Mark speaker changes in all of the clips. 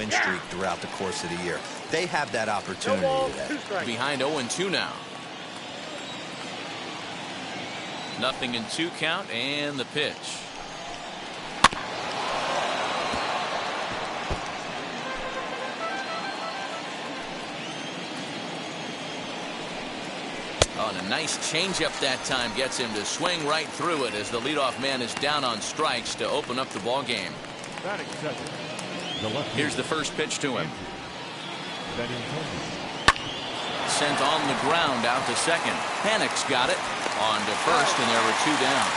Speaker 1: win streak throughout the course of the year. They have that opportunity today.
Speaker 2: Behind 0-2 now. 0-2 count, and the pitch. Oh, and a nice changeup that time gets him to swing right through it as the leadoff man is down on strikes to open up the ball game. Here's the first pitch to him. Sent on the ground out to second. Panic's got it on to first, and there were 2 down.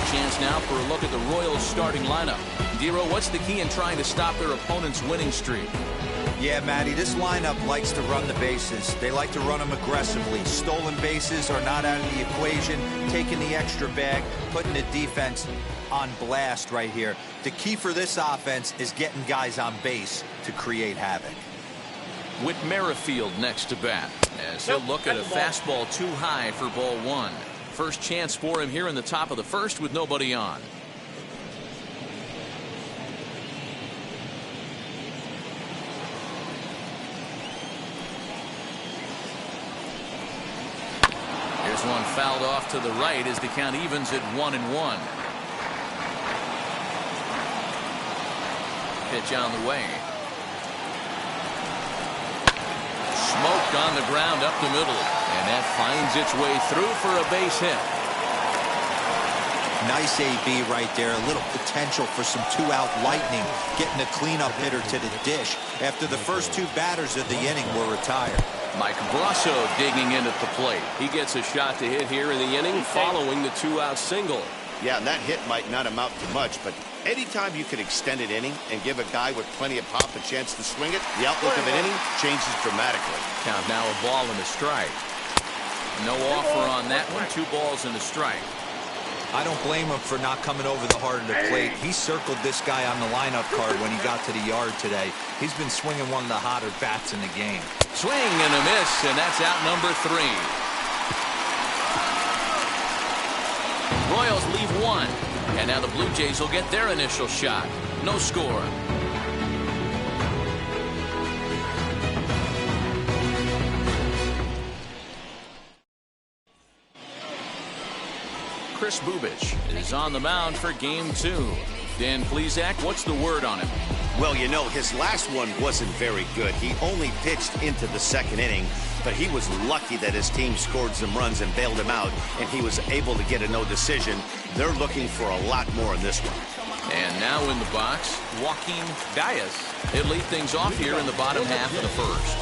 Speaker 2: Chance now for a look at the Royals starting lineup. Dero, what's the key in trying to stop their opponent's winning streak?
Speaker 1: Yeah, Matty, this lineup likes to run the bases. They like to run them aggressively. Stolen bases are not out of the equation. Taking the extra bag, putting the defense on blast right here. The key for this offense is getting guys on base to create havoc.
Speaker 2: With Merrifield next to bat, as he'll look at a fastball too high for ball 1. First chance for him here in the top of the first with nobody on. Here's one fouled off to the right as the count evens at 1-1. Pitch on the way. Smoked on the ground up the middle, and that finds its way through for a base hit.
Speaker 1: Nice AB right there. A little potential for some 2-out lightning, getting a cleanup hitter to the dish after the first 2 batters of the inning were retired.
Speaker 2: Mike Brasso digging in at the plate. He gets a shot to hit here in the inning following the 2-out single.
Speaker 3: Yeah, and that hit might not amount to much, but anytime you can extend an inning and give a guy with plenty of pop a chance to swing it, the outlook of an inning changes dramatically.
Speaker 2: Count now a ball and a strike. No offer on that one. 2 balls and a strike.
Speaker 1: I don't blame him for not coming over the heart of the plate. He circled this guy on the lineup card when he got to the yard today. He's been swinging one of the hotter bats in the game.
Speaker 2: Swing and a miss, and that's out number 3. Royals leave 1, and now the Blue Jays will get their initial shot. No score. Chris Bubich is on the mound for game 2. Dan Plesac, what's the word on him?
Speaker 3: Well, you know, his last one wasn't very good. He only pitched into the 2nd inning, but he was lucky that his team scored some runs and bailed him out, and he was able to get a no decision. They're looking for a lot more in this one.
Speaker 2: And now in the box, Joaquin Diaz. He'll lead things off here in the bottom half of the first.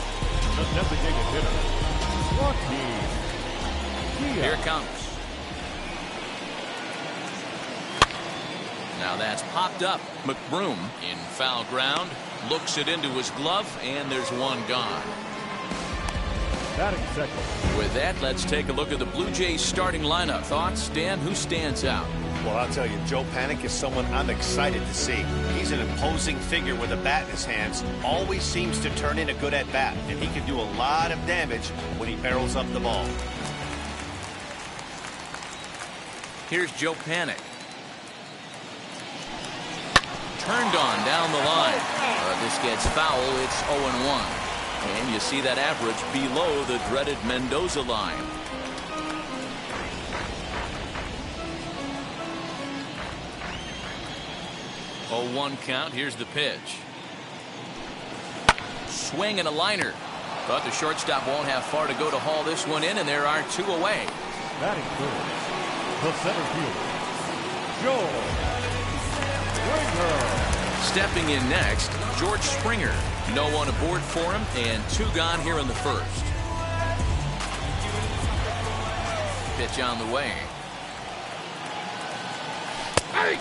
Speaker 2: Here it comes. Now that's popped up. McBroom in foul ground. Looks it into his glove, and there's 1 gone. With that, let's take a look at the Blue Jays starting lineup. Thoughts, Dan? Who stands out?
Speaker 3: Well, I'll tell you, Joe Panik is someone I'm excited to see. He's an imposing figure with a bat in his hands. Always seems to turn in a good at-bat, and he can do a lot of damage when he barrels up the ball.
Speaker 2: Here's Joe Panik. Turned on down the line. This gets foul. It's 0-1. And you see that average below the dreaded Mendoza line. Oh, 1 count. Here's the pitch. Swing and a liner. But the shortstop won't have far to go to haul this one in, and there are 2 away.
Speaker 4: Batting third, the center fielder, George Springer.
Speaker 2: Stepping in next, George Springer. No one aboard for him, and 2 gone here in the first. Pitch on the way. Hey!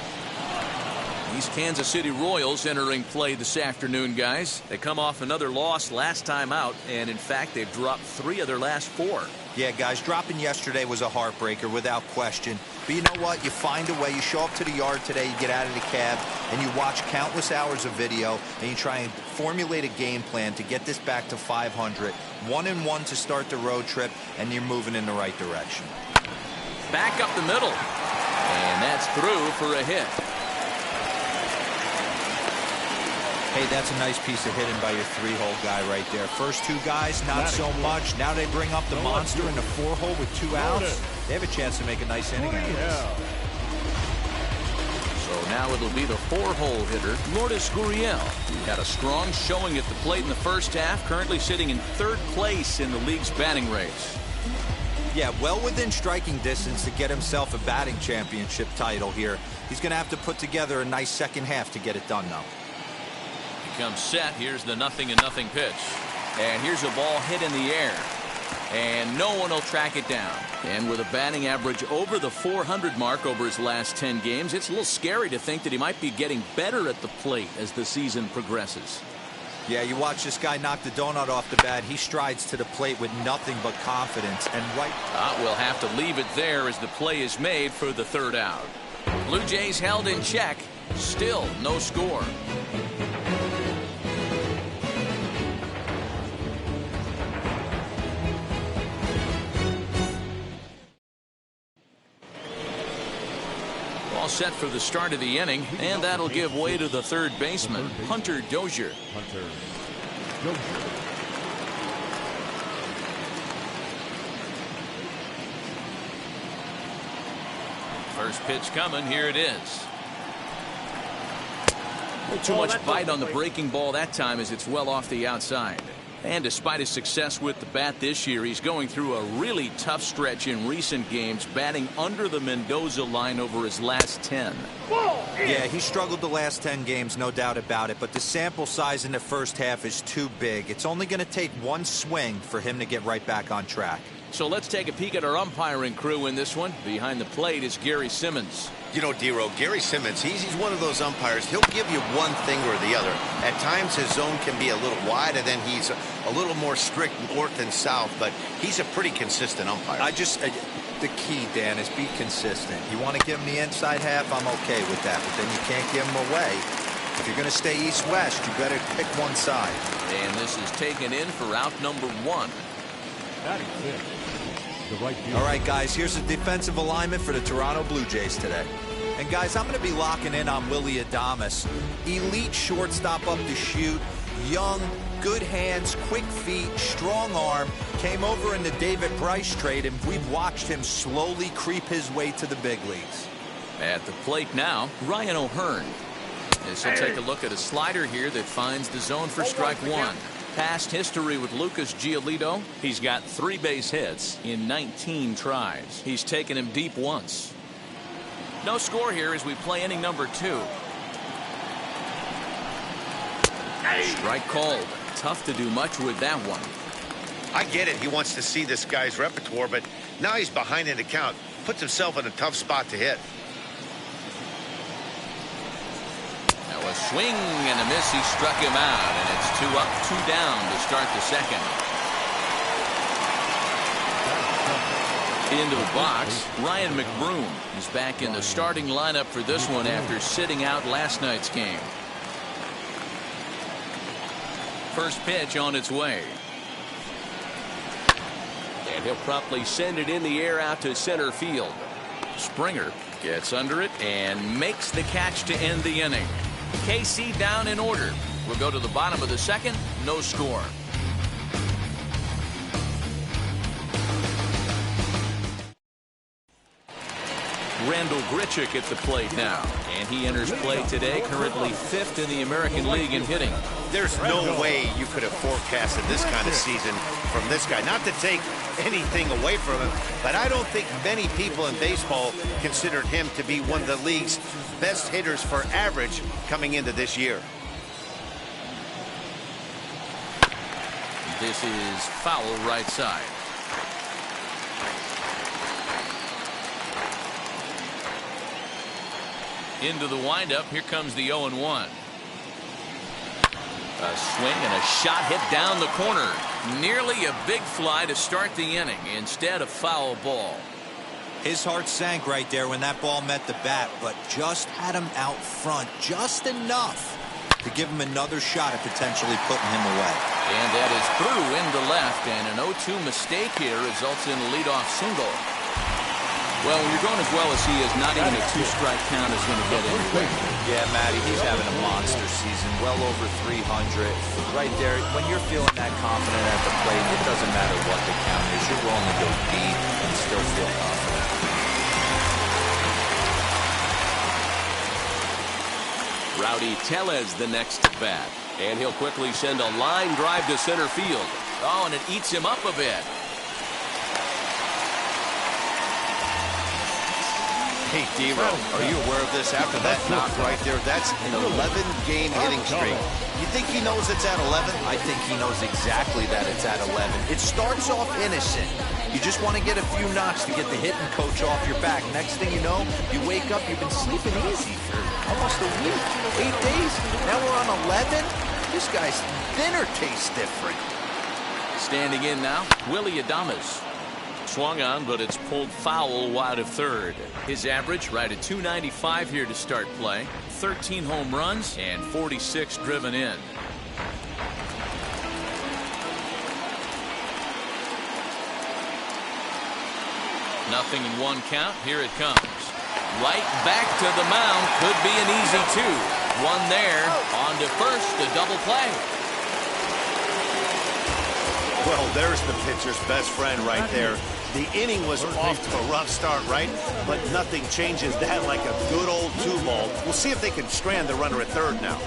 Speaker 2: These Kansas City Royals entering play this afternoon, guys. They come off another loss last time out, and in fact, they've dropped 3 of their last 4.
Speaker 1: Yeah, guys, dropping yesterday was a heartbreaker without question. But you know what? You find a way. You show up to the yard today, you get out of the cab, and you watch countless hours of video, and you try and formulate a game plan to get this back to 500. 1-1 to start the road trip, and you're moving in the right direction.
Speaker 2: Back up the middle. And And that's through for a hit.
Speaker 1: Hey, that's a nice piece of hitting by your three-hole guy right there. First two guys, not so much. Now they bring up the monster in the four-hole with 2 outs. They have a chance to make a nice inning out of this.
Speaker 2: So now it'll be the 4-hole hitter, Lourdes Gurriel. He had a strong showing at the plate in the first half, currently sitting in 3rd place in the league's batting race.
Speaker 1: Yeah, well within striking distance to get himself a batting championship title here. He's going to have to put together a nice second half to get it done, though.
Speaker 2: He comes set. Here's the 0-0 pitch. And here's a ball hit in the air. And no one will track it down. And with a batting average over the 400 mark over his last 10 games, it's a little scary to think that he might be getting better at the plate as the season progresses.
Speaker 1: Yeah, you watch this guy knock the donut off the bat. He strides to the plate with nothing but confidence. And
Speaker 2: we'll have to leave it there as the play is made for the 3rd out. Blue Jays held in check. Still no score. All set for the start of the inning, and that'll give way to the 3rd baseman, Hunter Dozier. First pitch coming. Here it is. Not too much bite on the breaking ball that time as it's well off the outside. And despite his success with the bat this year, he's going through a really tough stretch in recent games, batting under the Mendoza line over his last 10.
Speaker 1: Yeah, he struggled the last 10 games, no doubt about it, but the sample size in the first half is too big. It's only going to take one swing for him to get right back on track.
Speaker 2: So let's take a peek at our umpiring crew in this one. Behind the plate is Gary Simmons.
Speaker 3: You know, D-Row, Gary Simmons, he's one of those umpires. He'll give you one thing or the other. At times his zone can be a little wide, and then he's a little more strict north and south, but he's a pretty consistent umpire.
Speaker 1: The key, Dan, is be consistent. You want to give him the inside half, I'm okay with that, but then you can't give him away. If you're going to stay east-west, you better pick one side.
Speaker 2: And this is taken in for out number 1.
Speaker 1: All right, guys, here's the defensive alignment for the Toronto Blue Jays today. And, guys, I'm going to be locking in on Willy Adames. Elite shortstop up to shoot, young, good hands, quick feet, strong arm. Came over in the David Price trade, and we've watched him slowly creep his way to the big leagues.
Speaker 2: At the plate now, Ryan O'Hearn. As he'll take a look at a slider here that finds the zone for strike 1. Past history with Lucas Giolito. He's got 3 base hits in 19 tries. He's taken him deep once. No score here as we play inning number 2. Strike called. Tough to do much with that one.
Speaker 3: I get it. He wants to see this guy's repertoire, but now he's behind in the count. Puts himself in a tough spot to hit.
Speaker 2: A swing and a miss. He struck him out, and it's 2 up, 2 down to start the second. Into the box, Ryan McBroom is back in the starting lineup for this one after sitting out last night's game. First pitch on its way. And he'll promptly send it in the air out to center field. Springer gets under it and makes the catch to end the inning. KC down in order. We'll go to the bottom of the second. No score. Randall Grichuk at the plate now, and he enters play today, currently 5th in the American League in hitting.
Speaker 3: There's no way you could have forecasted this kind of season from this guy. Not to take anything away from him, but I don't think many people in baseball considered him to be one of the league's best hitters for average coming into this year.
Speaker 2: This is foul right side. Into the windup. Here comes the 0-1. A swing and a shot hit down the corner. Nearly a big fly to start the inning. Instead, a foul ball.
Speaker 1: His heart sank right there when that ball met the bat, but just had him out front just enough to give him another shot at potentially putting him away.
Speaker 2: And that is through into left, and an 0-2 mistake here results in a leadoff single. Well, when you're going as well as he is, not even a two-strike count is going to get in.
Speaker 1: Yeah, Matty, he's having a monster season, well over 300. Right there, when you're feeling that confident at the plate, it doesn't matter what the count is. You're willing to go deep and still feel confident.
Speaker 2: Rowdy Tellez the next to bat. And he'll quickly send a line drive to center field. Oh, and it eats him up a bit.
Speaker 3: Hey, D-Row, are you aware of this? After that knock right there, that's an 11-game hitting streak. You think he knows it's at 11?
Speaker 1: I think he knows exactly that it's at 11. It starts off innocent. You just want to get a few knocks to get the hitting coach off your back. Next thing you know, you wake up, you've been sleeping easy for almost a week, 8 days. Now we're on 11. This guy's dinner tastes different.
Speaker 2: Standing in now, Willie Adames. Swung on, but it's pulled foul wide of third. His average right at .295 here to start play. 13 home runs and 46 driven in. Nothing in one count. Here it comes. Right back to the mound. Could be an easy two. One there. On to first. A double play.
Speaker 3: Well, there's the pitcher's best friend right there. The inning was off to a rough start, right? But nothing changes that like a good old two-ball. We'll see if they can strand the runner at third now.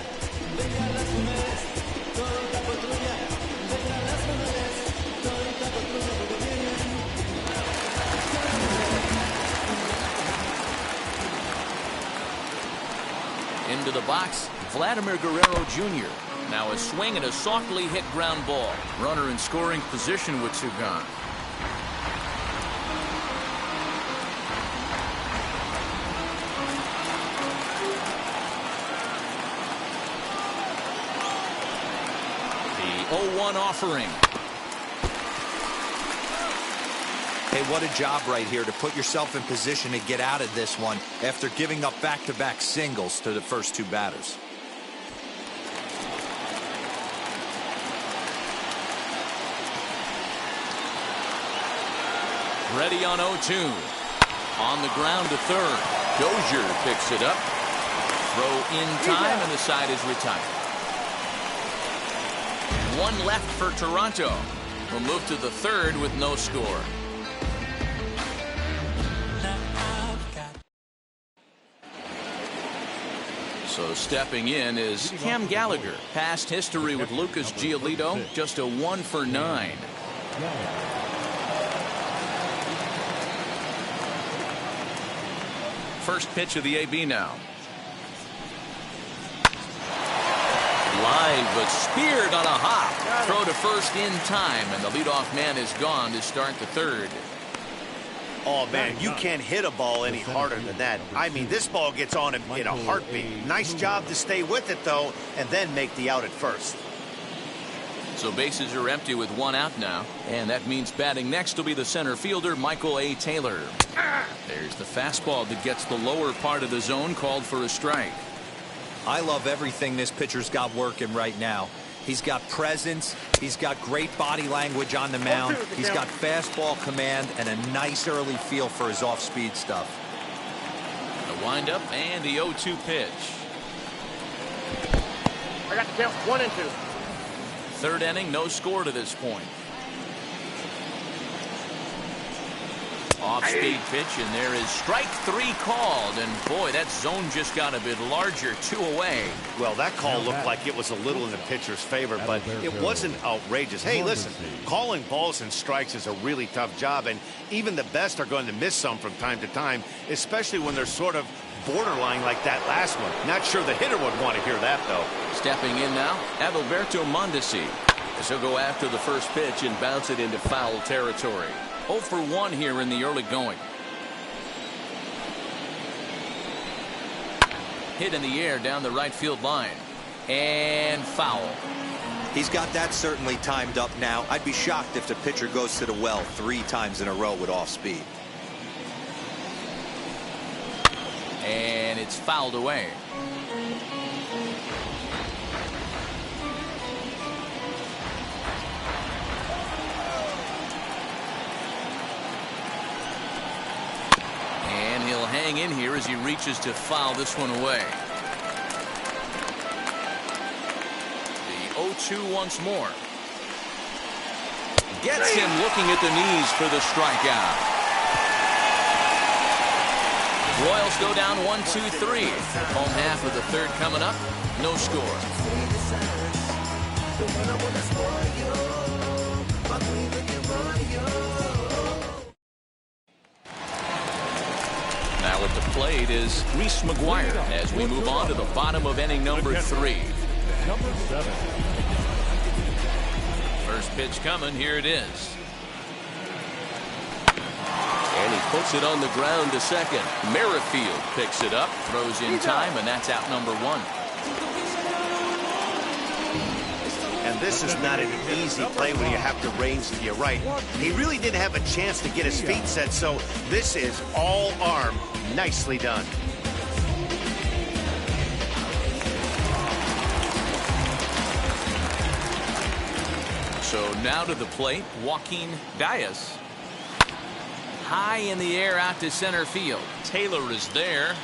Speaker 2: Into the box, Vladimir Guerrero Jr. Now a swing and a softly hit ground ball. Runner in scoring position with two gone. The 0-1 offering.
Speaker 1: Hey, what a job right here to put yourself in position to get out of this one after giving up back-to-back singles to the first two batters.
Speaker 2: Ready on 0-2. On the ground to third. Dozier picks it up. Throw in time, and the side is retired. One left for Toronto. We'll move to the third with no score. So stepping in is Cam Gallagher. Past history with Lucas Giolito, just a 1 for 9. First pitch of the AB now. Line, but speared on a hop. Throw to first in time, and the leadoff man is gone to start the third.
Speaker 3: Oh, man, you can't hit a ball any harder than that. I mean, this ball gets on him in a heartbeat. Nice job to stay with it, though, and then make the out at first.
Speaker 2: So bases are empty with one out now, and that means batting next will be the center fielder, Michael A. Taylor. There's the fastball that gets the lower part of the zone, called for a strike.
Speaker 1: I love everything this pitcher's got working right now. He's got presence. He's got great body language on the mound. He's got fastball command and a nice early feel for his off-speed stuff.
Speaker 2: The windup and the 0-2 pitch.
Speaker 5: I got the count 1 and 2.
Speaker 2: Third inning, no score to this point. Off-speed pitch, and there is strike 3 called. And boy, that zone just got a bit larger, 2 away.
Speaker 3: Well, that call looked like it was a little in the pitcher's favor, but it wasn't outrageous. Hey, listen, calling balls and strikes is a really tough job, and even the best are going to miss some from time to time, especially when they're sort of borderline like that last one. Not sure the hitter would want to hear that, though.
Speaker 2: Stepping in now, Adalberto Mondesi. As he'll go after the first pitch and bounce it into foul territory. 0 for 1 here in the early going. Hit in the air down the right field line. And foul.
Speaker 1: He's got that certainly timed up now. I'd be shocked if the pitcher goes to the well 3 times in a row with off speed.
Speaker 2: And it's fouled away. He'll hang in here as he reaches to foul this one away. The 0-2 once more. Gets him looking at the knees for the strikeout. Royals go down 1-2-3. Home half of the third coming up. No score. Now at the plate is Reese McGuire as we move on to the bottom of inning number 3.
Speaker 4: Number 7.
Speaker 2: First pitch coming. Here it is. And he puts it on the ground to second. Merrifield picks it up, throws in time, and that's out number 1.
Speaker 3: And this is not an easy play when you have to range to your right. He really didn't have a chance to get his feet set, so this is all arm. Nicely done.
Speaker 2: So now to the plate, Joaquin Diaz. High in the air out to center field. Taylor is there.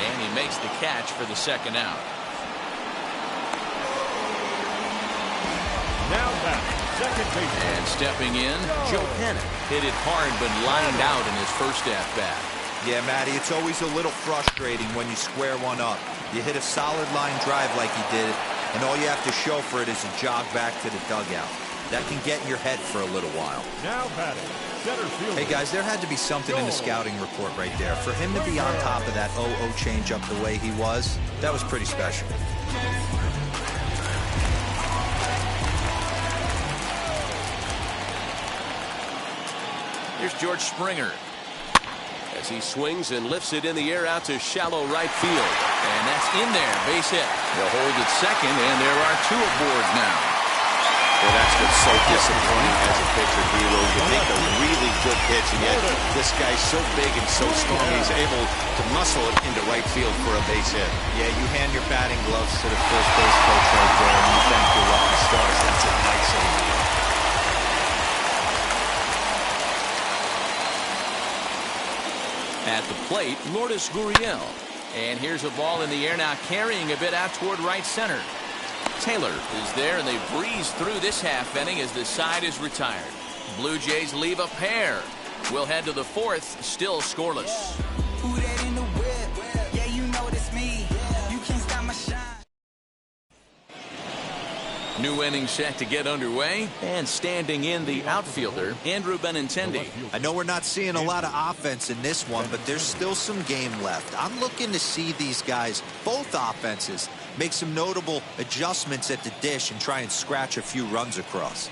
Speaker 2: And he makes the catch for the second out.
Speaker 4: Now back, second base.
Speaker 2: And stepping in, Joe Pennant. Hit it hard but lined out in his first at-bat.
Speaker 1: Yeah, Matty, it's always a little frustrating when you square one up. You hit a solid line drive like he did, and all you have to show for it is a jog back to the dugout. That can get in your head for a little while.
Speaker 4: Now batting, center field.
Speaker 1: Hey, guys, there had to be something in the scouting report right there. For him to be on top of that 0-0 changeup the way he was, that was pretty special.
Speaker 2: Here's George Springer as he swings and lifts it in the air out to shallow right field. And that's in there, base hit. They'll hold it second, and there are 2 aboard now.
Speaker 3: Well, that's what's so disappointing as a pitcher, Hero. You make a really good pitch, and yet this guy's so big and so strong, he's able to muscle it into right field for a base hit.
Speaker 1: Yeah, you hand your batting gloves to the first base coach right there, and you thank your lucky stars. That's a nice hit.
Speaker 2: At the plate, Lourdes Gurriel. And here's a ball in the air now, carrying a bit out toward right center. Taylor is there, and they breeze through this half inning as the side is retired. Blue Jays leave a pair. We'll head to the 4th, still scoreless. New inning set to get underway, and standing in the outfielder, Andrew Benintendi.
Speaker 1: I know we're not seeing a lot of offense in this one, but there's still some game left. I'm looking to see these guys, both offenses, make some notable adjustments at the dish and try and scratch a few runs across.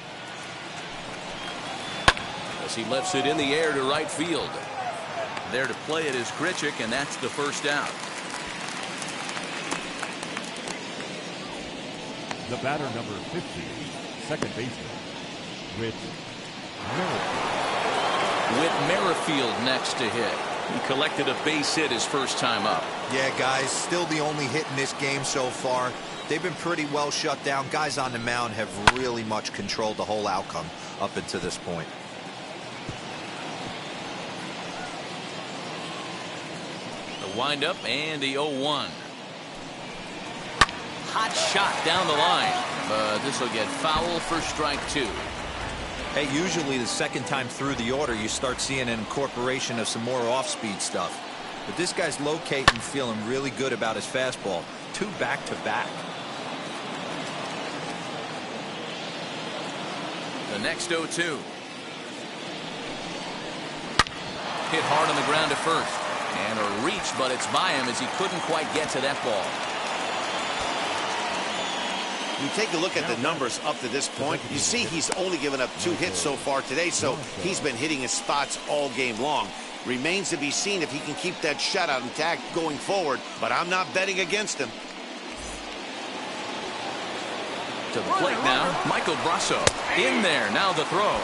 Speaker 2: As he lifts it in the air to right field. There to play it is Krichik, and that's the first out.
Speaker 4: The batter, number 50, second baseman, Whit Merrifield.
Speaker 2: Whit Merrifield next to hit. He collected a base hit his first time up.
Speaker 1: Yeah, guys, still the only hit in this game so far. They've been pretty well shut down. Guys on the mound have really much controlled the whole outcome up until this point.
Speaker 2: The windup and the 0-1. Hot shot down the line, but this will get foul for strike 2.
Speaker 1: Hey, usually the second time through the order, you start seeing an incorporation of some more off-speed stuff. But this guy's locating, feeling really good about his fastball. 2 back-to-back.
Speaker 2: The next 0-2. Hit hard on the ground to first. And a reach, but it's by him as he couldn't quite get to that ball.
Speaker 3: You take a look at the numbers up to this point, you see he's only given up 2 hits so far today, so he's been hitting his spots all game long. Remains to be seen if he can keep that shutout intact going forward, but I'm not betting against him.
Speaker 2: To the plate now, Michael Brasso. In there, now the throw.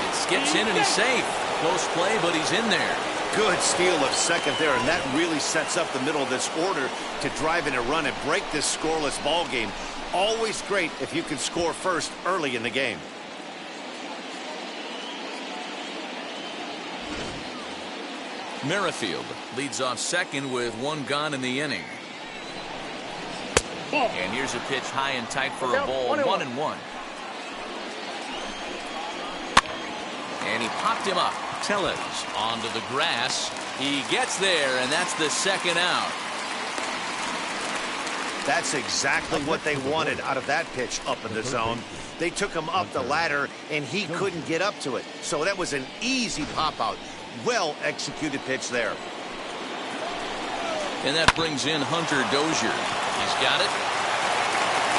Speaker 2: It skips in and he's safe. Close play, but he's in there.
Speaker 3: Good steal of second there, and that really sets up the middle of this order to drive in a run and break this scoreless ball game. Always great if you can score first early in the game.
Speaker 2: Merrifield leads off second with one gone in the inning. And here's a pitch high and tight for a ball, 1-1. And he popped him up. Tellez onto the grass. He gets there, and that's the second out.
Speaker 3: That's exactly what they wanted out of that pitch up in the zone. They took him up the ladder, and he couldn't get up to it. So that was an easy pop-out. Well-executed pitch there.
Speaker 2: And that brings in Hunter Dozier. He's got it.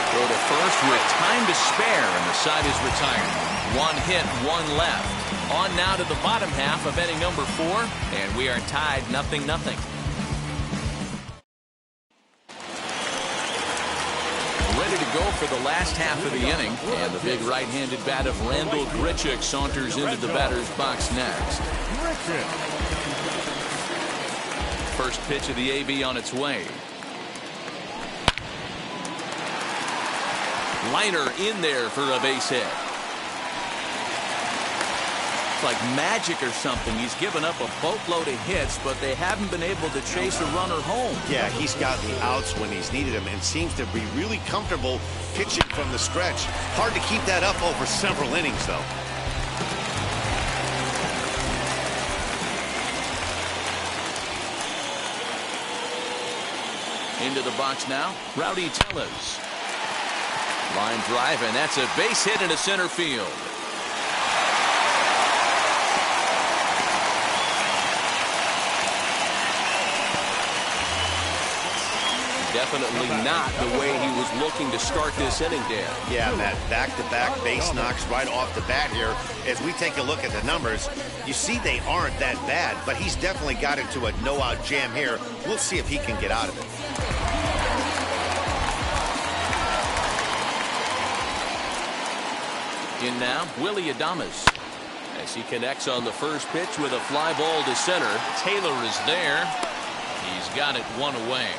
Speaker 2: Throw to first with time to spare, and the side is retired. One hit, one left. On now to the bottom half of inning number 4, and we are tied 0-0. Ready to go for the last half of the inning, and the big right-handed bat of Randall Grichuk saunters into the batter's box next. First pitch of the AB on its way. Liner in there for a base hit. It's like magic or something. He's given up a boatload of hits, but they haven't been able to chase a runner home.
Speaker 3: Yeah, he's got the outs when he's needed them and seems to be really comfortable pitching from the stretch. Hard to keep that up over several innings, though.
Speaker 2: Into the box now, Rowdy Tellez. Line drive, and that's a base hit into center field. Definitely not the way he was looking to start this inning, Dan.
Speaker 3: Yeah, Matt, back-to-back base knocks right off the bat here. As we take a look at the numbers, you see they aren't that bad, but he's definitely got into a no-out jam here. We'll see if he can get out of it.
Speaker 2: In now, Willie Adames. As he connects on the first pitch with a fly ball to center. Taylor is there. He's got it one away.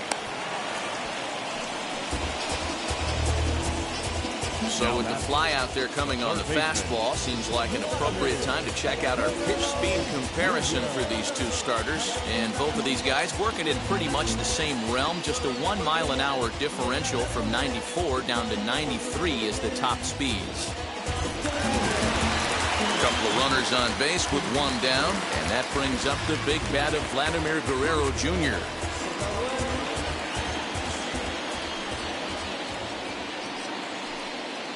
Speaker 2: So with the fly out there coming on the fastball, seems like an appropriate time to check out our pitch speed comparison for these two starters. And both of these guys working in pretty much the same realm. Just a 1 mile-an-hour differential from 94 down to 93 is the top speeds. A couple of runners on base with one down, and that brings up the big bat of Vladimir Guerrero Jr.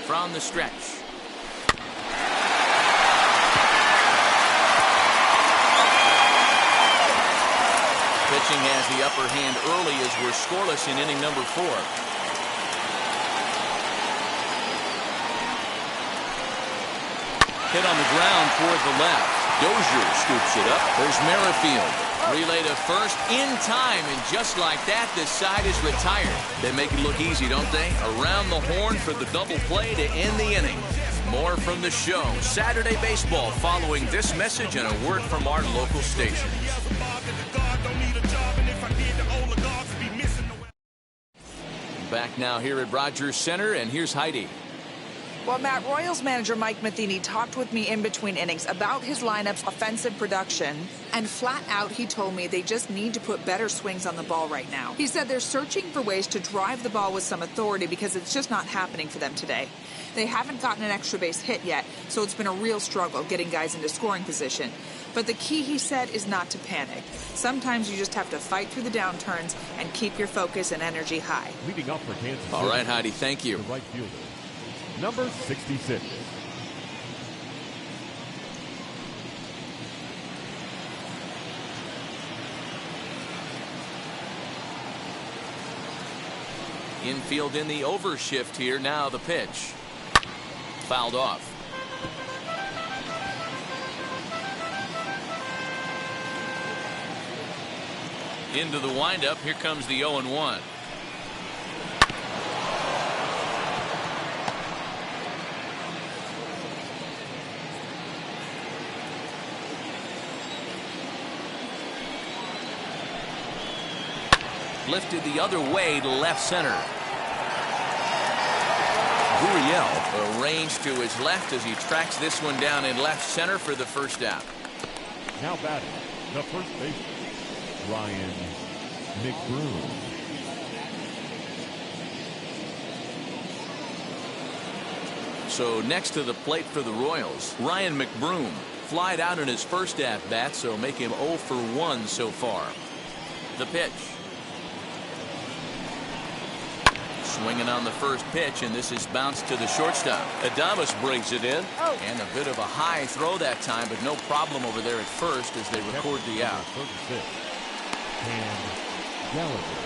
Speaker 2: From the stretch. Pitching has the upper hand early as we're scoreless in inning number 4. Hit on the ground toward the left. Dozier scoops it up. There's Merrifield. Relay to first in time, and just like that, the side is retired. They make it look easy, don't they? Around the horn for the double play to end the inning. More from the show. Saturday Baseball following this message and a word from our local stations. Back now here at Rogers Center, and here's Heidi.
Speaker 6: Well, Matt, Royals manager Mike Matheny talked with me in between innings about his lineup's offensive production, and flat out he told me they just need to put better swings on the ball right now. He said they're searching for ways to drive the ball with some authority because it's just not happening for them today. They haven't gotten an extra base hit yet, so it's been a real struggle getting guys into scoring position. But the key, he said, is not to panic. Sometimes you just have to fight through the downturns and keep your focus and energy high.
Speaker 4: Leading up for Kansas City.
Speaker 2: All right, Heidi, thank you.
Speaker 4: The right fielder, number 66.
Speaker 2: Infield in the overshift here. Now the pitch. Fouled off. Into the windup. Here comes the 0-1. Lifted the other way to left center. Gurriel arranged to his left as he tracks this one down in left center for the first out.
Speaker 4: Now batting, the first baseman, Ryan McBroom.
Speaker 2: So next to the plate for the Royals, Ryan McBroom. Flied out in his first at-bat, so make him 0 for 1 so far. The pitch. Swinging on the first pitch, and this is bounced to the shortstop. Adames brings it in, and a bit of a high throw that time, but no problem over there at first as they record the out.
Speaker 4: 36. Cam Gallagher.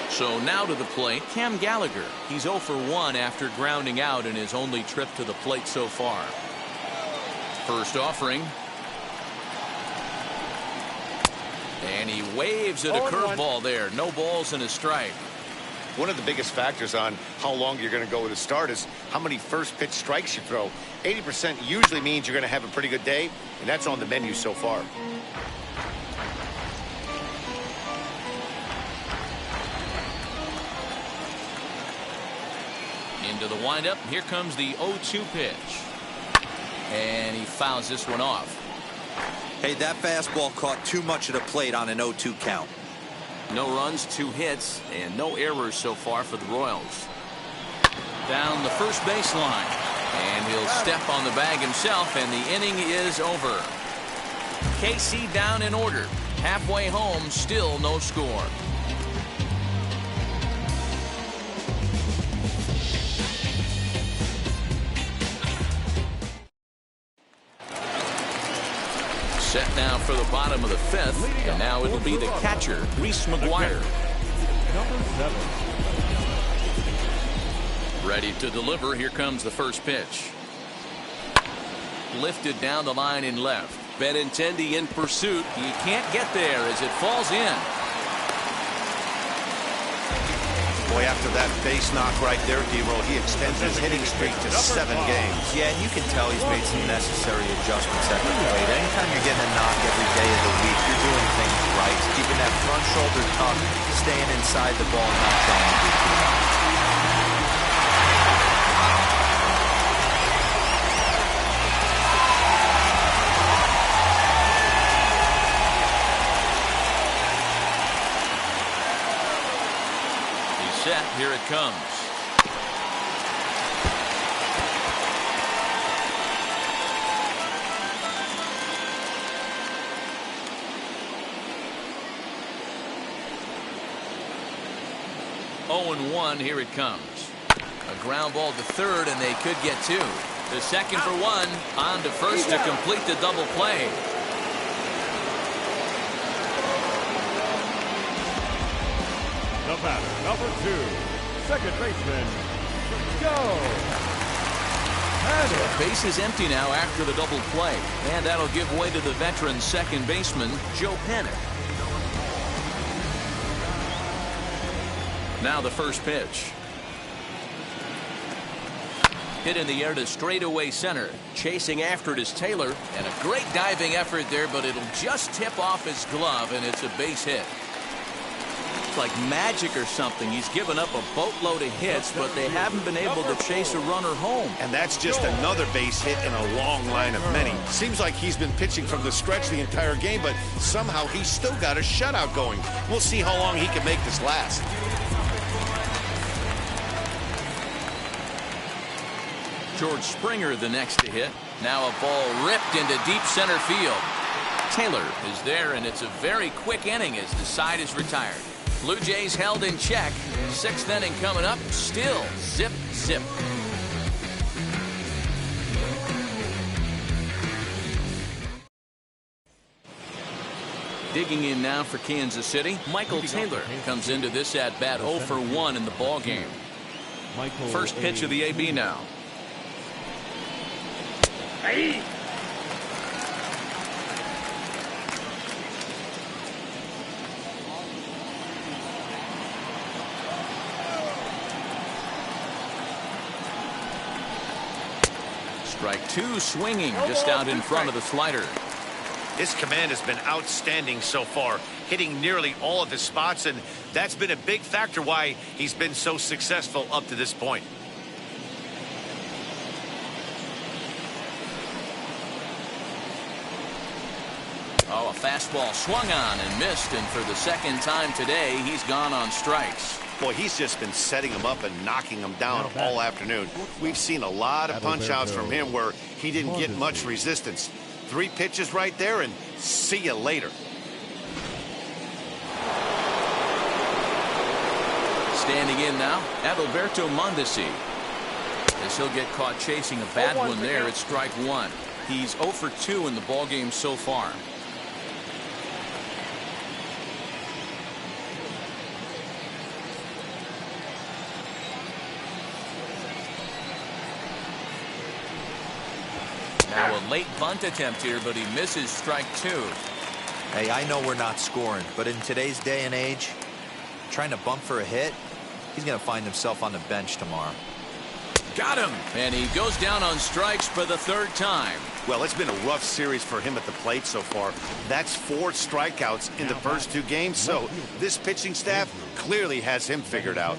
Speaker 2: So now to the plate, Cam Gallagher. He's 0 for 1 after grounding out in his only trip to the plate so far. First offering. And he waves at a curveball there. No balls and a strike.
Speaker 3: One of the biggest factors on how long you're going to go with a start is how many first pitch strikes you throw. 80% usually means you're going to have a pretty good day, and that's on the menu so far.
Speaker 2: Into the windup. Here comes the 0-2 pitch. And he fouls this one off.
Speaker 1: Hey, that fastball caught too much of the plate on an 0-2 count.
Speaker 2: No runs, 2 hits, and no errors so far for the Royals. Down the first baseline. And he'll step on the bag himself, and the inning is over. KC down in order. Halfway home, still no score. Set now for the bottom of the 5th, and now it'll be the catcher, Reese McGuire.
Speaker 4: Number 7.
Speaker 2: Ready to deliver. Here comes the first pitch. Lifted down the line in left. Benintendi in pursuit. He can't get there as it falls in.
Speaker 3: Boy, after that base knock right there, D-Roll, he extends his hitting streak to 7 games.
Speaker 1: Yeah, and you can tell he's made some necessary adjustments at the plate. Anytime you're getting a knock every day of the week, you're doing things right. Keeping that front shoulder tucked, staying inside the ball, not trying to do too much.
Speaker 2: Here it comes. Oh, and 1. Here it comes. A ground ball to third, and they could get 2. The second for 1. On to first to complete the double play.
Speaker 4: The batter, number 2. Second baseman, go.
Speaker 2: So base is empty now after the double play, and that'll give way to the veteran second baseman, Joe Panic. Now the first pitch. Hit in the air to straightaway center. Chasing after it is Taylor, and a great diving effort there, but it'll just tip off his glove, and it's a base hit. Like magic or something. He's given up a boatload of hits, but they haven't been able to chase a runner home.
Speaker 3: And that's just another base hit in a long line of many. Seems like he's been pitching from the stretch the entire game, but somehow he's still got a shutout going. We'll see how long he can make this last.
Speaker 2: George Springer the next to hit. Now a ball ripped into deep center field. Taylor is there, and it's a very quick inning as the side is retired. Blue Jays held in check. 6th inning coming up. Still zip, zip. Digging in now for Kansas City, Michael Taylor comes into this at-bat 0 for 1 in the ball game. First pitch of the AB now.
Speaker 5: Hey.
Speaker 2: Strike 2 swinging just out in front of the slider.
Speaker 3: His command has been outstanding so far, hitting nearly all of his spots, and that's been a big factor why he's been so successful up to this point.
Speaker 2: Oh, a fastball swung on and missed, and for the second time today, he's gone on strikes.
Speaker 3: Boy, he's just been setting him up and knocking him down all afternoon. We've seen a lot of punch-outs from him where he didn't get much resistance. 3 pitches right there, and see you later.
Speaker 2: Standing in now, Adalberto Mondesi. As he'll get caught chasing a bad one there, it's strike 1. He's 0 for 2 in the ballgame so far. Now a late bunt attempt here, but he misses strike 2.
Speaker 1: Hey, I know we're not scoring, but in today's day and age, trying to bump for a hit, he's going to find himself on the bench tomorrow.
Speaker 2: Got him! And he goes down on strikes for the 3rd time.
Speaker 3: Well, it's been a rough series for him at the plate so far. That's 4 strikeouts in the first 2 games, so this pitching staff clearly has him figured out.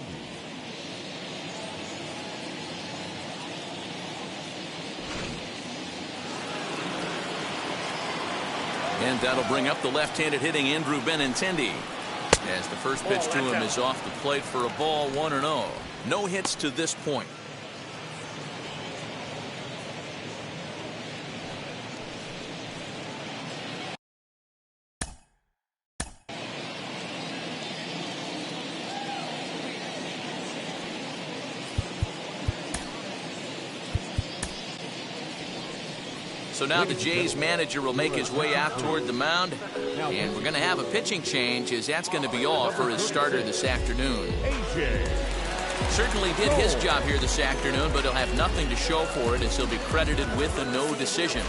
Speaker 2: And that'll bring up the left-handed hitting Andrew Benintendi. As the first pitch to him is off the plate for a ball, 1-0. No hits to this point. So now the Jays manager will make his way out toward the mound, and we're going to have a pitching change, as that's going to be all for his starter this afternoon. Certainly did his job here this afternoon, but he'll have nothing to show for it, as he'll be credited with a no decision.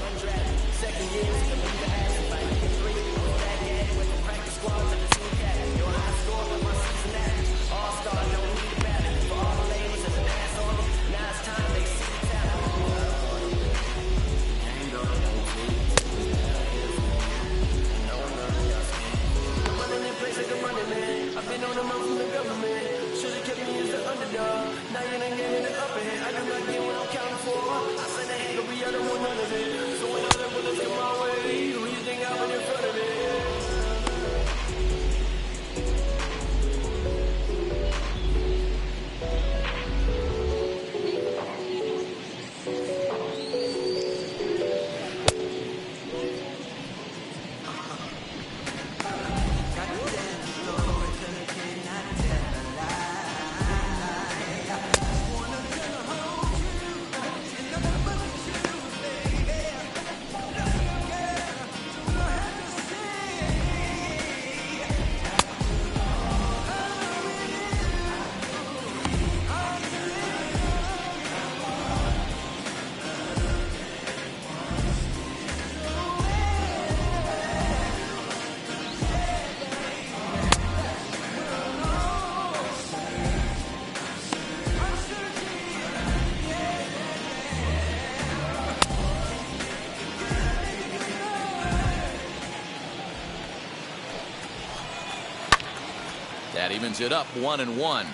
Speaker 2: That evens it up 1-1.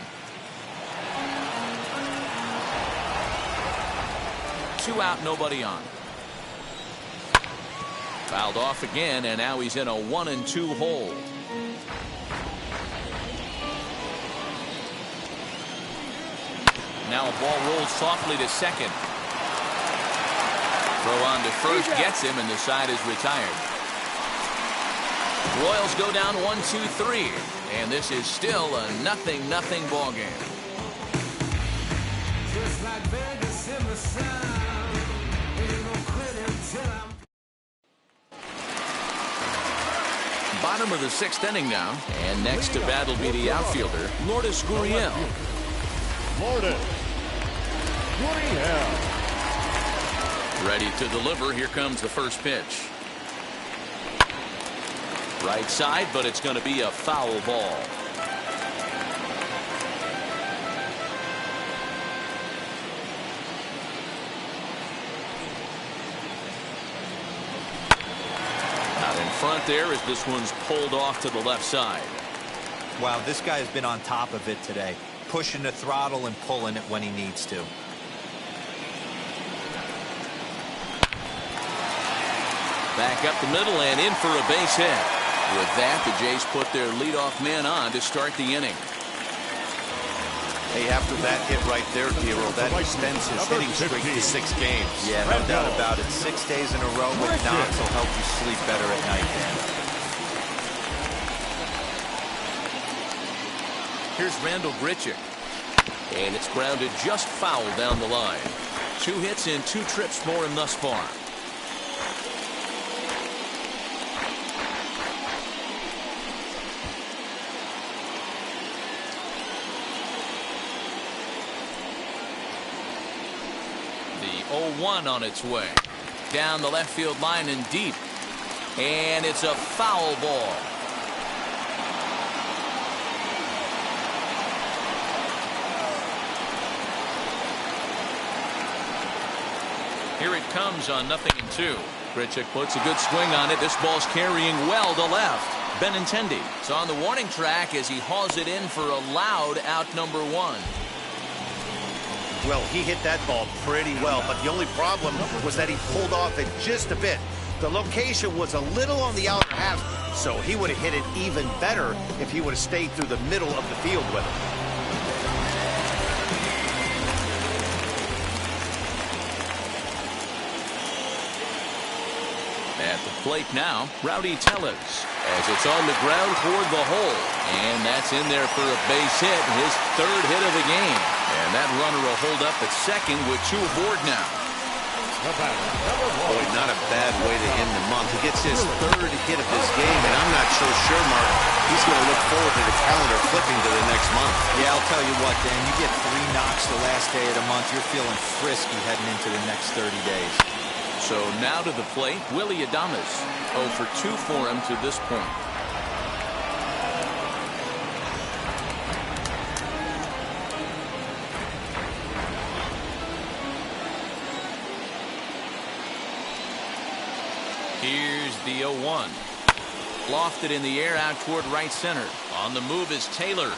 Speaker 2: 2 out, nobody on. Fouled off again, and now he's in a 1-2 hole. Now a ball rolls softly to second. Throw on to first gets him, and the side is retired. Royals go down 1-2-3, and this is still a 0-0 ball game. Just like Vegas in the sun, ain't no quitting till I'm... Bottom of the 6th inning now, and next to bat will be the outfielder, Lourdes Gurriel.
Speaker 4: Lourdes Gurriel.
Speaker 2: Ready to deliver. Here comes the first pitch. Right side, but it's going to be a foul ball. Out in front there as this one's pulled off to the left side.
Speaker 1: Wow, this guy has been on top of it today, pushing the throttle and pulling it when he needs to.
Speaker 2: Back up the middle and in for a base hit. With that, the Jays put their leadoff man on to start the inning.
Speaker 3: Hey, after that hit right there, Dero, that extends his hitting streak to 6 games.
Speaker 1: Yeah, no doubt about it. 6 days in a row with knocks will help you sleep better at night, Dan.
Speaker 2: Here's Randall Grichuk. And it's grounded just foul down the line. 2 hits in 2 trips for him thus far. The 0-1 on its way. Down the left field line and deep. And it's a foul ball. Here it comes on 0-2. Grichuk puts a good swing on it. This ball's carrying well to left. Benintendi is on the warning track as he hauls it in for a loud out number 1.
Speaker 3: Well, he hit that ball pretty well, but the only problem was that he pulled off it just a bit. The location was a little on the outer half, so he would have hit it even better if he would have stayed through the middle of the field with it.
Speaker 2: At the plate now, Rowdy Tellez, as it's on the ground toward the hole. And that's in there for a base hit, his 3rd hit of the game. And that runner will hold up at second with 2 aboard now.
Speaker 3: Boy, not a bad way to end the month. He gets his 3rd hit of his game, and I'm not so sure, Mark, he's going to look forward to the calendar flipping to the next month.
Speaker 1: Yeah, I'll tell you what, Dan, you get 3 knocks the last day of the month, you're feeling frisky heading into the next 30 days.
Speaker 2: So now to the plate, Willy Adames. 0 for 2 for him to this point. Here's the 0-1. Lofted in the air out toward right center. On the move is Taylor.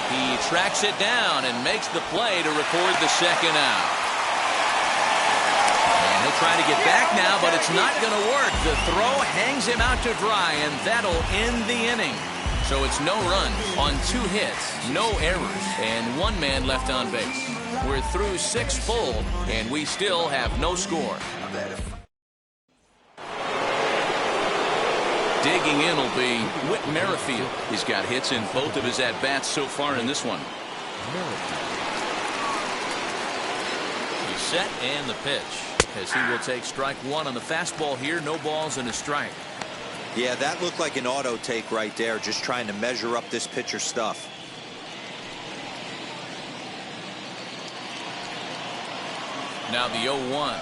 Speaker 2: He tracks it down and makes the play to record the 2nd out. And he'll try to get back now, but it's not going to work. The throw hangs him out to dry, and that'll end the inning. So it's no runs on 2 hits, no errors, and 1 man left on base. We're through 6 full, and we still have no score. Digging in will be Whit Merrifield. He's got hits in both of his at-bats so far in this one. He's set and the pitch, as he will take strike 1 on the fastball here. No balls and a strike.
Speaker 1: Yeah, that looked like an auto take right there, just trying to measure up this pitcher stuff.
Speaker 2: Now the 0-1.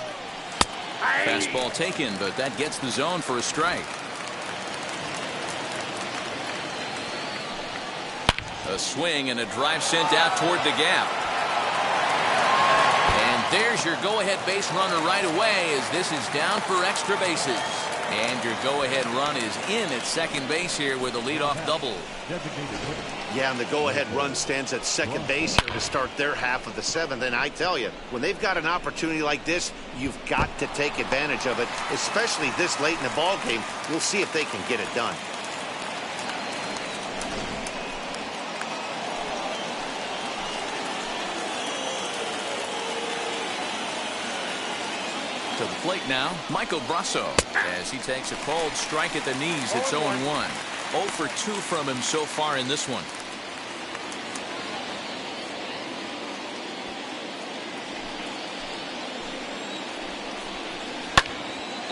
Speaker 2: Fastball taken, but that gets the zone for a strike. A swing and a drive sent out toward the gap. And there's your go-ahead base runner right away, as this is down for extra bases. And your go-ahead run is in at second base here with a leadoff double.
Speaker 3: Yeah, and the go-ahead run stands at second base here to start their half of the 7th. And I tell you, when they've got an opportunity like this, you've got to take advantage of it, especially this late in the ball game. We'll see if they can get it done.
Speaker 2: To the plate now, Michael Brasso, as he takes a called strike at the knees. It's 0-1. 0 for 2 from him so far in this one.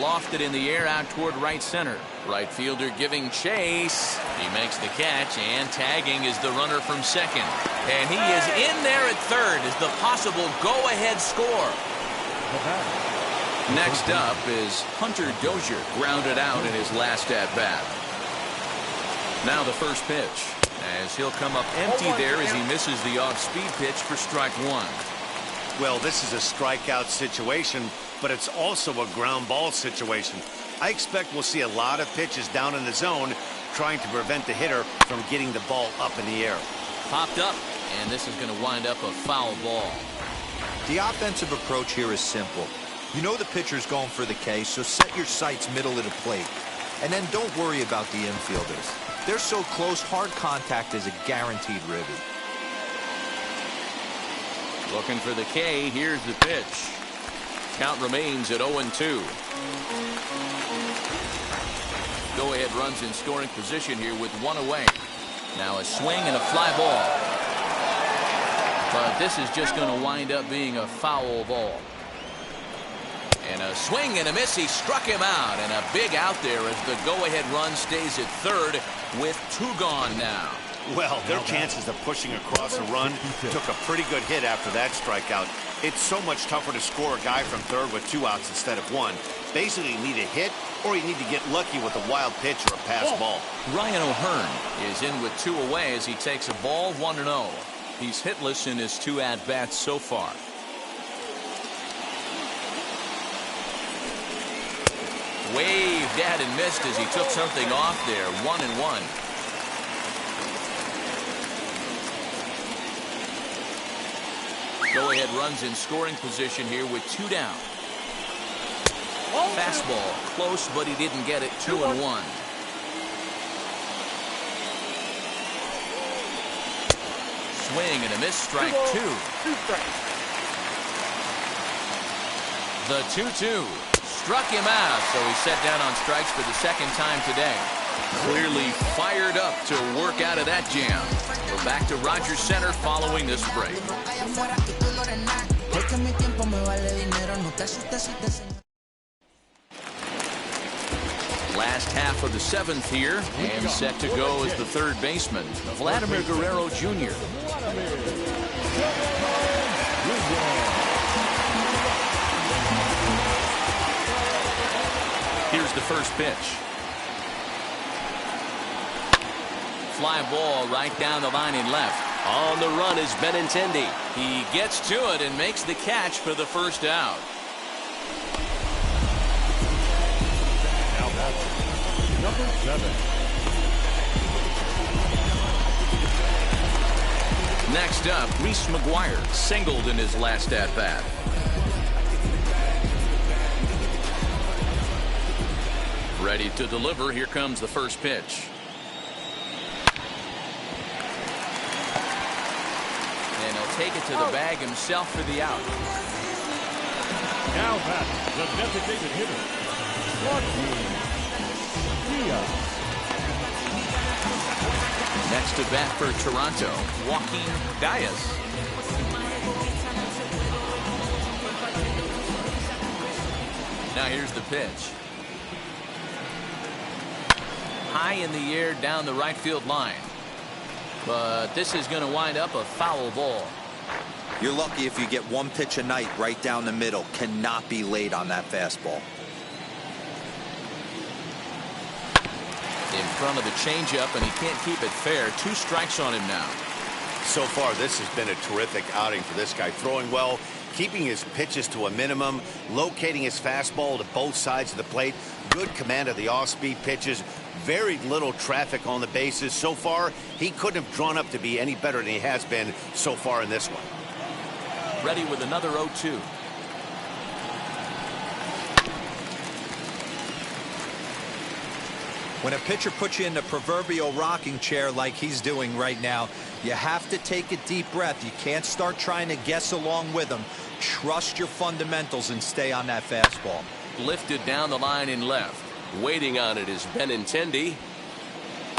Speaker 2: Lofted in the air out toward right center. Right fielder giving chase. He makes the catch, and tagging is the runner from second. And he is in there at third as the possible go-ahead score. Next up is Hunter Dozier, grounded out in his last at-bat. Now the first pitch, as he'll come up empty there as he misses the off-speed pitch for strike 1.
Speaker 3: Well, this is a strikeout situation, but it's also a ground ball situation. I expect we'll see a lot of pitches down in the zone trying to prevent the hitter from getting the ball up in the air.
Speaker 2: Popped up, and this is going to wind up a foul ball.
Speaker 1: The offensive approach here is simple. You know the pitcher's going for the K, so set your sights middle of the plate. And then don't worry about the infielders. They're so close, hard contact is a guaranteed ribby.
Speaker 2: Looking for the K. Here's the pitch. Count remains at 0-2. Go-ahead runs in scoring position here with one away. Now a swing and a fly ball. But this is just going to wind up being a foul ball. And a swing and a miss. He struck him out. And a big out there as the go-ahead run stays at third with two gone now.
Speaker 3: Well, their chances of pushing across a run took a pretty good hit after that strikeout. It's so much tougher to score a guy from third with two outs instead of one. Basically, you need a hit or you need to get lucky with a wild pitch or a pass ball.
Speaker 2: Ryan O'Hearn is in with two away as he takes a ball 1-0. He's hitless in his two at-bats so far. Waved at and missed as he took something off there. 1-1. Go-ahead runs in scoring position here with two down. Fastball close, but he didn't get it. 2-1. Swing and a miss. Strike two. The 2-2 struck him out, so he's set down on strikes for the second time today. Clearly fired up to work out of that jam. We're back to Rogers Center following this break. Last half of the seventh here, and set to go as the third baseman, Vladimir Guerrero Jr. Here's the first pitch. Fly ball right down the line in left. On the run is Benintendi. He gets to it and makes the catch for the first out.
Speaker 4: Now that's number 7.
Speaker 2: Next up, Reese McGuire singled in his last at-bat. Ready to deliver. Here comes the first pitch. And he'll take it to the bag himself for the out.
Speaker 4: Now that's the designated hitter, Joaquin Diaz.
Speaker 2: Next to bat for Toronto, Joaquin Diaz. Now here's the pitch. High in the air down the right field line. But this is going to wind up a foul ball.
Speaker 1: You're lucky if you get one pitch a night right down the middle. Cannot be late on that fastball.
Speaker 2: In front of the changeup, and he can't keep it fair. 2 strikes on him now.
Speaker 3: So far, this has been a terrific outing for this guy. Throwing well, keeping his pitches to a minimum, locating his fastball to both sides of the plate. Good command of the off-speed pitches. Very little traffic on the bases. So far, he couldn't have drawn up to be any better than he has been so far in this one.
Speaker 2: Ready with another 0-2.
Speaker 1: When a pitcher puts you in the proverbial rocking chair like he's doing right now, you have to take a deep breath. You can't start trying to guess along with him. Trust your fundamentals and stay on that fastball.
Speaker 2: Lifted down the line in left. Waiting on it is Benintendi.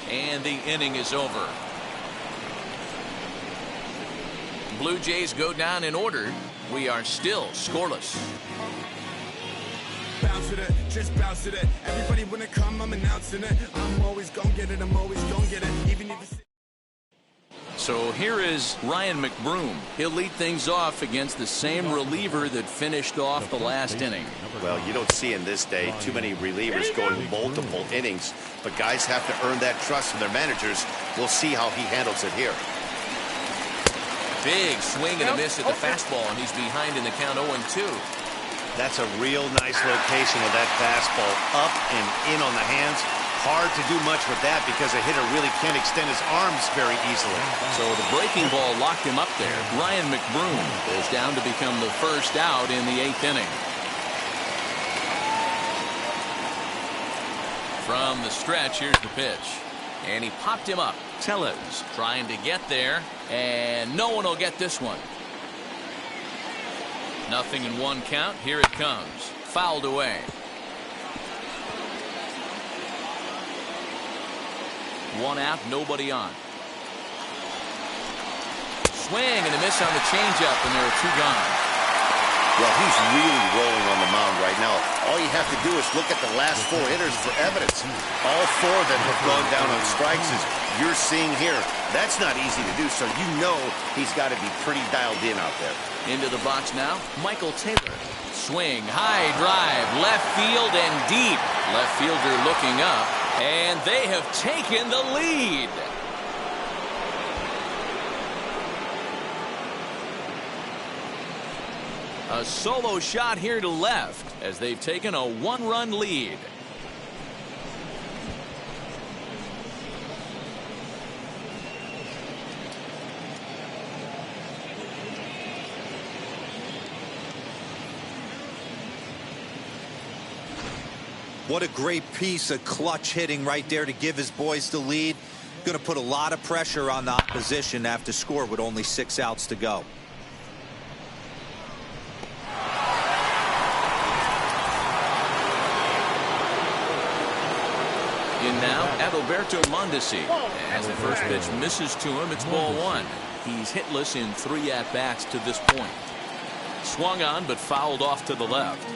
Speaker 2: And the inning is over. Blue Jays go down in order. We are still scoreless.
Speaker 7: Bounce with it, just bounce with it. Everybody when it come, I'm announcing it. I'm always gonna get it, I'm always gonna get it. Even if it's...
Speaker 2: So here is Ryan McBroom. He'll lead things off against the same reliever that finished off the last inning.
Speaker 3: Well, you don't see in this day too many relievers going multiple innings, but guys have to earn that trust from their managers. We'll see how he handles it here.
Speaker 2: Big swing and a miss at the fastball, and he's behind in the count 0-2.
Speaker 3: That's a real nice location of that fastball, up and in on the hands. Hard to do much with that because a hitter really can't extend his arms very easily.
Speaker 2: So the breaking ball locked him up there. Ryan McBroom goes down to become the first out in the 8th inning. From the stretch, here's the pitch. And he popped him up. Tellez trying to get there. And no one will get this one. Nothing in one count. Here it comes. Fouled away. One out, nobody on. Swing and a miss on the changeup, and there are two gone.
Speaker 3: Well, he's really rolling on the mound right now. All you have to do is look at the last four hitters for evidence. All four of them have gone down on strikes, as you're seeing here. That's not easy to do, so you know he's got to be pretty dialed in out there.
Speaker 2: Into the box now, Michael Taylor. Swing, high drive, left field and deep. Left fielder looking up, and they have taken the lead. A solo shot here to left as they've taken a one-run lead.
Speaker 1: What a great piece of clutch hitting right there to give his boys the lead. Going to put a lot of pressure on the opposition to have to score with only 6 outs to go.
Speaker 2: In now, Adalberto Mondesi. As the first pitch misses to him, it's ball one. He's hitless in 3 at-bats to this point. Swung on, but fouled off to the left.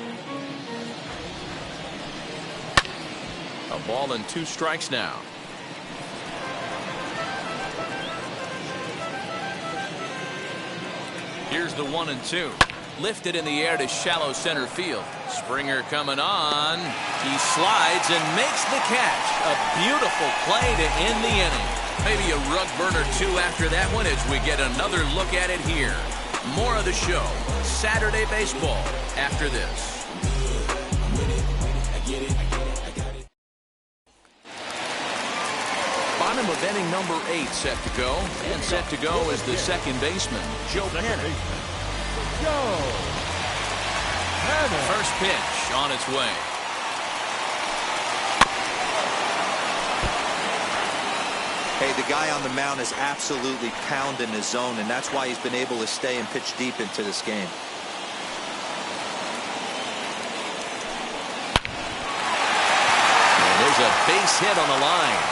Speaker 2: A ball and 2 strikes now. Here's the 1-2. Lifted in the air to shallow center field. Springer coming on. He slides and makes the catch. A beautiful play to end the inning. Maybe a rug burner 2 after that one as we get another look at it here. More of the show. Saturday baseball after this. Bottom of inning number 8 set to go. And set to go is the second baseman, Joe Panic. First pitch on its way.
Speaker 1: Hey, the guy on the mound is absolutely pounding his zone, and that's why he's been able to stay and pitch deep into this game.
Speaker 2: And there's a base hit on the line.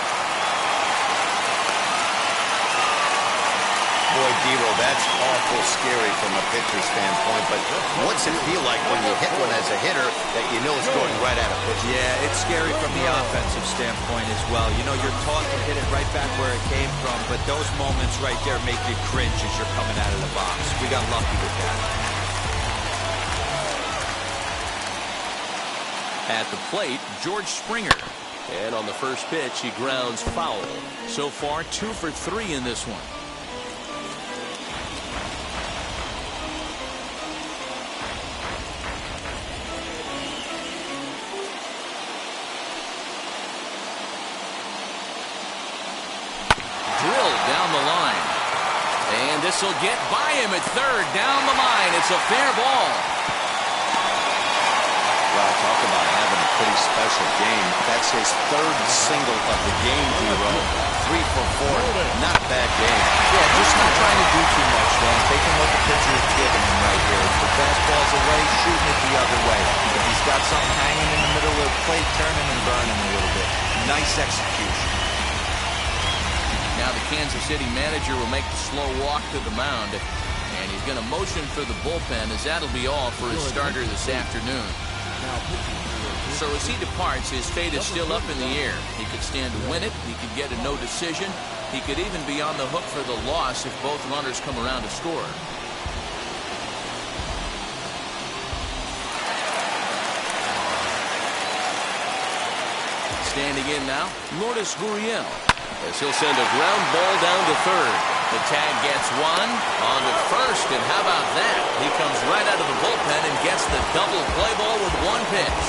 Speaker 3: Boy, Dero, that's awful scary from a pitcher's standpoint, but what's it feel like when you hit one as a hitter that you know is going right at a pitcher?
Speaker 1: Yeah, it's scary from the offensive standpoint as well. You know, you're taught to hit it right back where it came from, but those moments right there make you cringe as you're coming out of the box. We got lucky with that.
Speaker 2: At the plate, George Springer. And on the first pitch, he grounds foul. So far, 2 for 3 in this one. This will get by him at third. Down the line. It's a fair ball.
Speaker 3: Wow, talk about having a pretty special game. That's his 3rd single of the game, Dero. 3 for 4. Not a bad game.
Speaker 1: Yeah, just not trying to do too much, man. Taking what the pitcher is giving him right here. If the fastball's away, shooting it the other way. If he's got something hanging in the middle of the plate, turning and burning a little bit. Nice execution.
Speaker 2: Now the Kansas City manager will make the slow walk to the mound, and he's going to motion for the bullpen, as that'll be all for his starter this afternoon. So as he departs, his fate is still up in the air. He could stand to win it. He could get a no decision. He could even be on the hook for the loss if both runners come around to score. Standing in now, Lourdes Gurriel. As he'll send a ground ball down to third. The tag gets one on to first, and how about that? He comes right out of the bullpen and gets the double play ball with 1 pitch.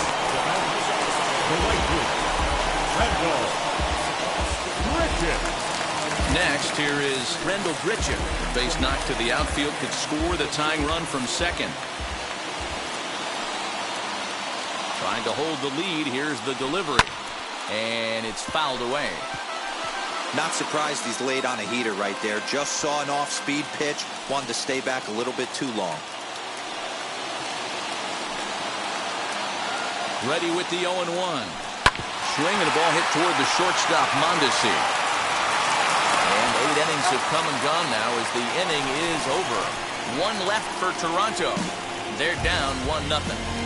Speaker 2: Next, here is Rendell Grichuk. The base knock to the outfield could score the tying run from second. Trying to hold the lead. Here's the delivery. And it's fouled away.
Speaker 1: Not surprised he's laid on a heater right there. Just saw an off-speed pitch. Wanted to stay back a little bit too long.
Speaker 2: Ready with the 0-1. Swing and the ball hit toward the shortstop, Mondesi. And 8 innings have come and gone now as the inning is over. 1 left for Toronto. They're down 1-0.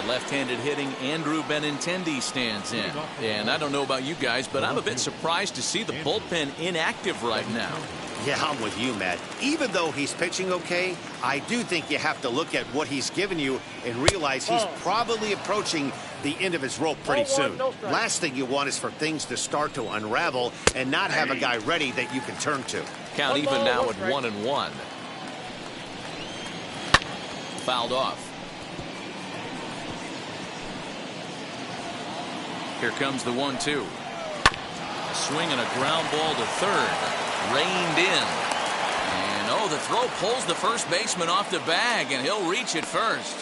Speaker 2: Left-handed hitting Andrew Benintendi stands in. And I don't know about you guys, but I'm a bit surprised to see the bullpen inactive right now.
Speaker 3: Yeah, I'm with you, Matt. Even though he's pitching okay, I do think you have to look at what he's given you and realize he's probably approaching the end of his rope pretty soon. Last thing you want is for things to start to unravel and not have a guy ready that you can turn to.
Speaker 2: Count even now at 1-1. Fouled off. Here comes the 1-2. A swing and a ground ball to third. Reined in. And the throw pulls the first baseman off the bag, and he'll reach it first.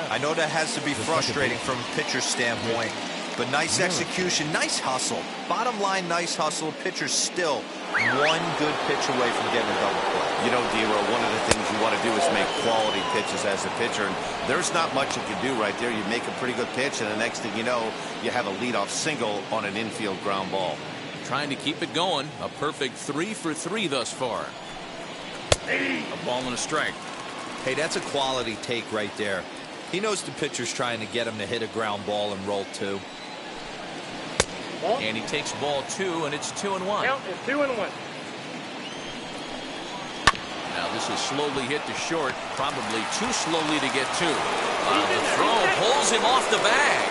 Speaker 1: I know that has to be frustrating from a pitcher's standpoint, but nice execution, nice hustle. Bottom line, nice hustle. Pitcher's still one good pitch away from getting a double play.
Speaker 3: You know, D-Row, one of the things you want to do is make quality pitches as a pitcher, and there's not much you can do right there. You make a pretty good pitch, and the next thing you know, you have a leadoff single on an infield ground ball.
Speaker 2: Trying to keep it going. A perfect 3 for 3 thus far. A ball and a strike.
Speaker 1: Hey, that's a quality take right there. He knows the pitcher's trying to get him to hit a ground ball and roll 2.
Speaker 2: And he takes ball 2, and it's 2-1.
Speaker 5: Count is 2-1.
Speaker 2: Now this is slowly hit to short, probably too slowly to get to. The throw pulls him off the bag.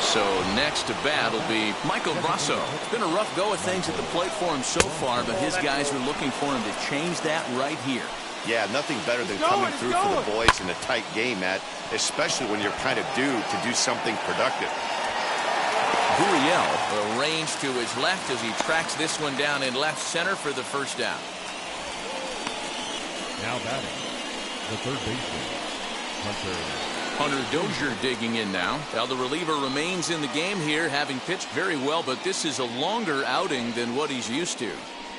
Speaker 2: So next to bat will be Michael Brasso. It's been a rough go of things at the plate for him so far, but his guys are looking for him to change that right here.
Speaker 3: Yeah, nothing better than coming through for the boys in a tight game, Matt, especially when you're kind of due to do something productive.
Speaker 2: Gurriel arranged to his left as he tracks this one down in left center for the first out.
Speaker 4: Now batting, the third baseman,
Speaker 2: Hunter Dozier digging in now. Now the reliever remains in the game here, having pitched very well, but this is a longer outing than what he's used to.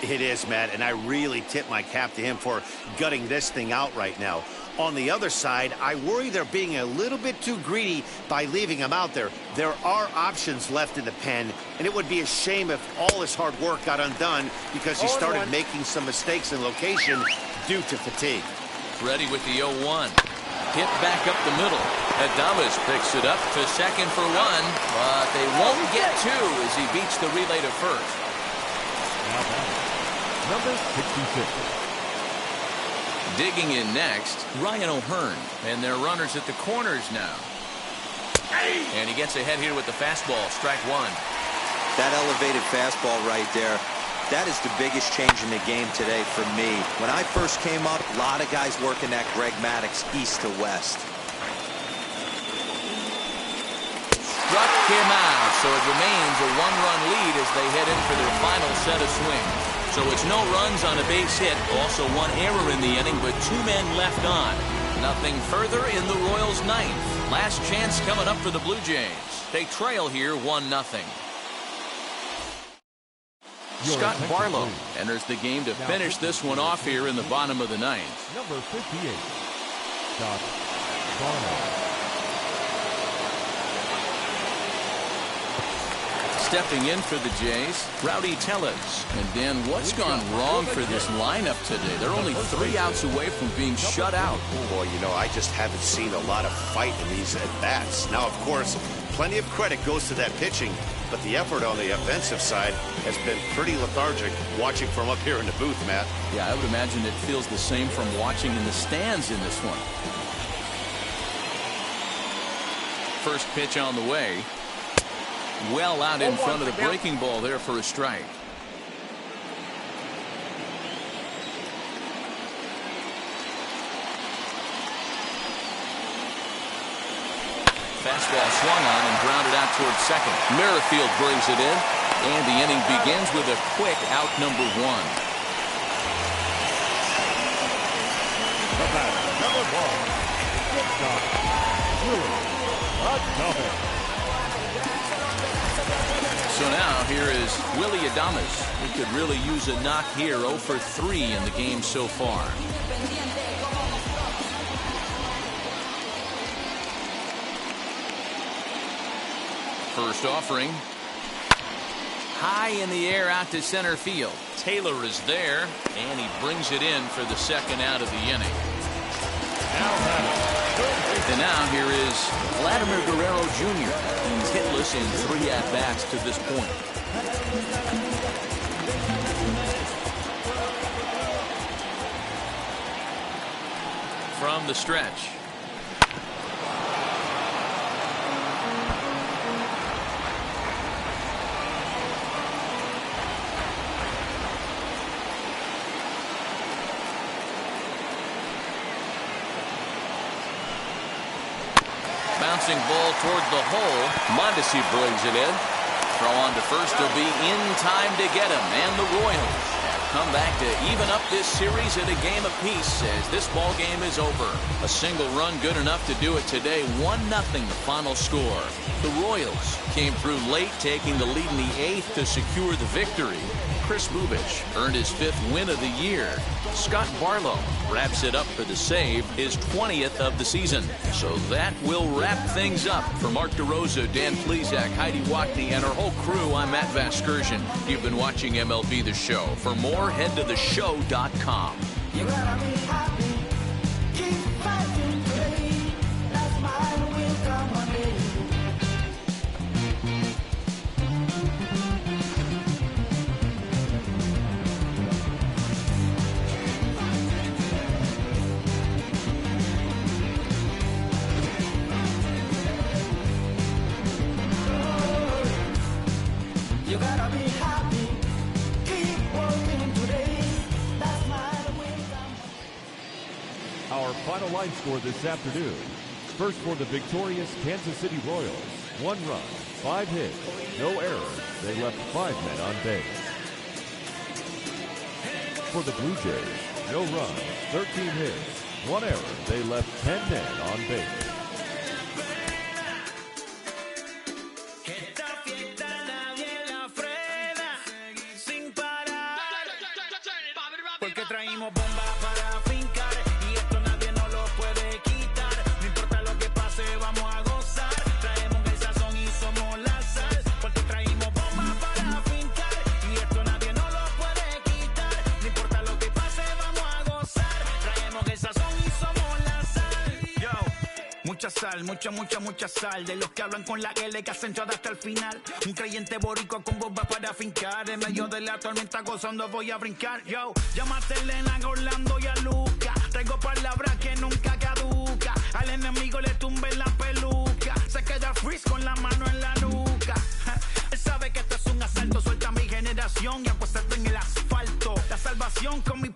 Speaker 3: It is, Matt, and I really tip my cap to him for gutting this thing out right now. On the other side, I worry they're being a little bit too greedy by leaving him out there. There are options left in the pen, and it would be a shame if all his hard work got undone because he started making some mistakes in location due to fatigue.
Speaker 2: Ready with the 0-1. Hit back up the middle. Adames picks it up to second for 1, but they won't get 2 as he beats the relay to first.
Speaker 4: now batting, number 66.
Speaker 2: Digging in next, Ryan O'Hearn, and they're runners at the corners now. And he gets ahead here with the fastball, strike 1.
Speaker 1: That elevated fastball right there, that is the biggest change in the game today for me. When I first came up, a lot of guys working that Greg Maddux east to west.
Speaker 2: Struck him out, so it remains a 1-run lead as they head in for their final set of swings. So it's no runs on a base hit, also 1 error in the inning, but 2 men left on. Nothing further in the Royals' 9th. Last chance coming up for the Blue Jays. They trail here 1-0. Scott Barlow enters the game to finish this one off here in the bottom of the 9th.
Speaker 4: Number 58, Scott Barlow.
Speaker 2: Stepping in for the Jays, Rowdy Tellez. And Dan, what's gone wrong for this lineup today? They're only 3 outs away from being shut out.
Speaker 3: Boy, you know, I just haven't seen a lot of fight in these at-bats. Now, of course, plenty of credit goes to that pitching, but the effort on the offensive side has been pretty lethargic watching from up here in the booth, Matt.
Speaker 2: Yeah, I would imagine it feels the same from watching in the stands in this one. First pitch on the way. Well out in front of the breaking ball there for a strike. Fastball swung on and grounded out towards second. Merrifield brings it in, and the inning begins with a quick out number 1.
Speaker 4: ball. Good shot. Willie, a double.
Speaker 2: So now here is Willie Adames. He could really use a knock here. 0 for 3 in the game so far. First offering. High in the air out to center field. Taylor is there, and he brings it in for the second out of the inning. And now here is Vladimir Guerrero Jr. He's hitless in 3 at-bats to this point. From the stretch. Bouncing ball toward the hole. Mondesi brings it in. Throw on to first will be in time to get him. And the Royals have come back to even up this series at a game apiece as this ball game is over. A single run good enough to do it today. 1-0 the final score. The Royals came through late, taking the lead in the 8th to secure the victory. Chris Bubich earned his 5th win of the year. Scott Barlow wraps it up for the save, his 20th of the season. So that will wrap things up. For Mark DeRosa, Dan Plesac, Heidi Watney, and our whole crew, I'm Matt Vasgersian. You've been watching MLB The Show. For more, head to theshow.com.
Speaker 8: You gotta be happy. Keep fighting today. That smile will come one day. You gotta be happy. Keep working today. That smile will come.
Speaker 4: Our final line score this afternoon. First for the victorious Kansas City Royals. 1 run, 5 hits, no errors. They left 5 men on base. For the Blue Jays, no runs, 13 hits, 1 error. They left 10 men on base.
Speaker 8: Esta fiesta nadie la frena sin parar. Porque traímos bombas para fincar y esto nadie nos lo puede quitar. No importa lo que pase, vamos a gozar. Traemos el sazón y somos la sal. Porque traímos bombas para fincar y esto nadie nos lo puede quitar. No importa lo que pase, vamos a gozar. Traemos el sazón y somos la sal. Yo. Mucha sal, mucha sal. De los que hablan con la L que hacen hasta el final. Un creyente boricua con bombas para fincar. En medio de la tormenta gozando voy a brincar. Yo, llámate a Elena, a Orlando y a Luca. Traigo palabras que nunca caduca. Al enemigo le tumbe la peluca. Se queda freeze con la mano en la nuca. Él sabe que esto es un asalto. Suelta mi generación y apuéstate en el asfalto. La salvación con mi